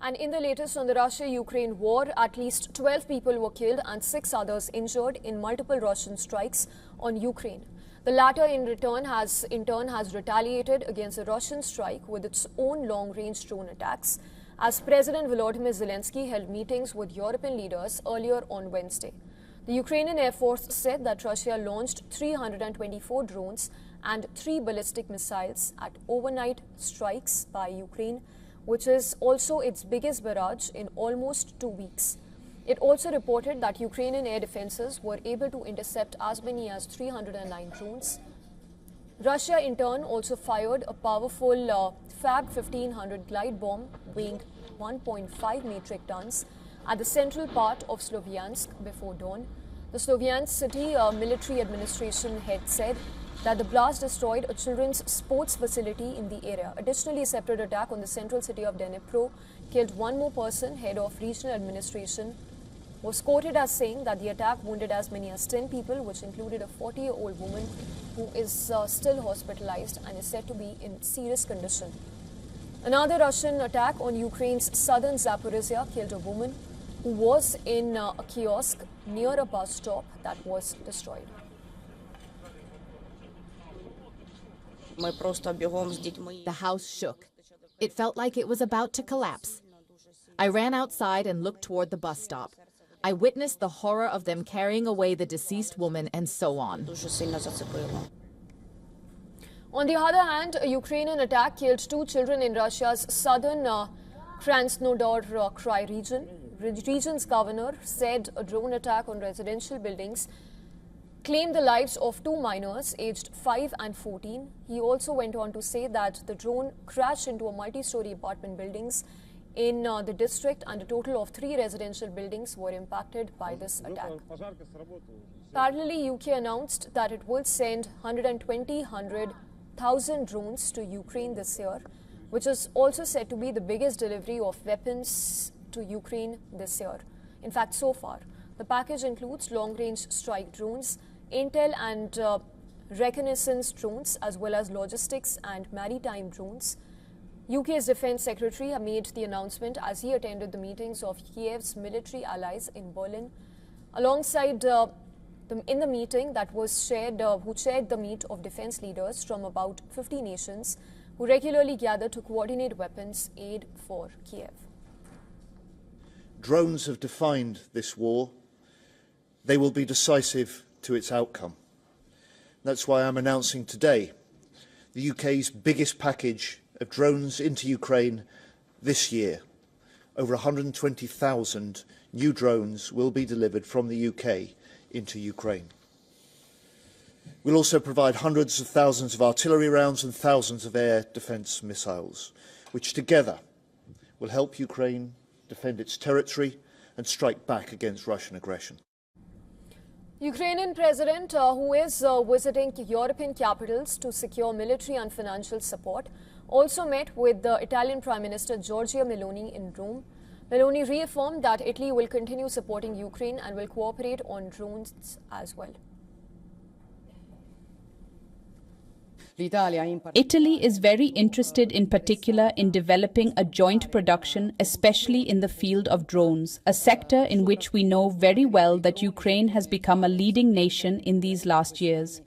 And in the latest on the Russia-Ukraine war, at least 12 people were killed and 6 others injured in multiple Russian strikes on Ukraine. The latter in turn has retaliated against the Russian strike with its own long-range drone attacks, as President Volodymyr Zelensky held meetings with European leaders earlier on Wednesday. The Ukrainian Air Force said that Russia launched 324 drones and 3 ballistic missiles at overnight strikes by Ukraine, which is also its biggest barrage in almost 2 weeks. It also reported that Ukrainian air defenses were able to intercept as many as 309 drones. Russia, in turn, also fired a powerful Fab 1500 glide bomb weighing 1.5 metric tons at the central part of Sloviansk before dawn. The Sloviansk city military administration head said that the blast destroyed a children's sports facility in the area. Additionally, a separate attack on the central city of Dnipro killed 1 more person. Head of regional administration was quoted as saying that the attack wounded as many as 10 people, which included a 40-year-old woman who is still hospitalized and is said to be in serious condition. Another Russian attack on Ukraine's southern Zaporizhia killed a woman who was in a kiosk near a bus stop that was destroyed. The house shook. It felt like it was about to collapse. I ran outside and looked toward the bus stop. I witnessed the horror of them carrying away the deceased woman and so on. On the other hand, a Ukrainian attack killed 2 children in Russia's southern Krasnodar Krai region. The region's governor said a drone attack on residential buildings claimed the lives of 2 minors aged 5 and 14. He also went on to say that the drone crashed into a multi-story apartment buildings in the district, and a total of 3 residential buildings were impacted by this attack. Parallelly, UK announced that it will send 100,000 drones to Ukraine this year, which is also said to be the biggest delivery of weapons to Ukraine this year. In fact, so far, the package includes long-range strike drones, intel and reconnaissance drones, as well as logistics and maritime drones. UK's Defence Secretary made the announcement as he attended the meetings of Kiev's military allies in Berlin. Alongside in the meeting that was shared, who chaired the meet of defence leaders from about 50 nations who regularly gather to coordinate weapons aid for Kiev. Drones have defined this war. They will be decisive to its outcome. That's why I'm announcing today the UK's biggest package of drones into Ukraine this year. Over 120,000 new drones will be delivered from the UK into Ukraine. We'll also provide hundreds of thousands of artillery rounds and thousands of air defence missiles, which together will help Ukraine defend its territory and strike back against Russian aggression. Ukrainian president, who is visiting European capitals to secure military and financial support, also met with the Italian Prime Minister Giorgia Meloni in Rome. Meloni reaffirmed that Italy will continue supporting Ukraine and will cooperate on drones as well. Italy is very interested in particular in developing a joint production, especially in the field of drones, a sector in which we know very well that Ukraine has become a leading nation in these last years.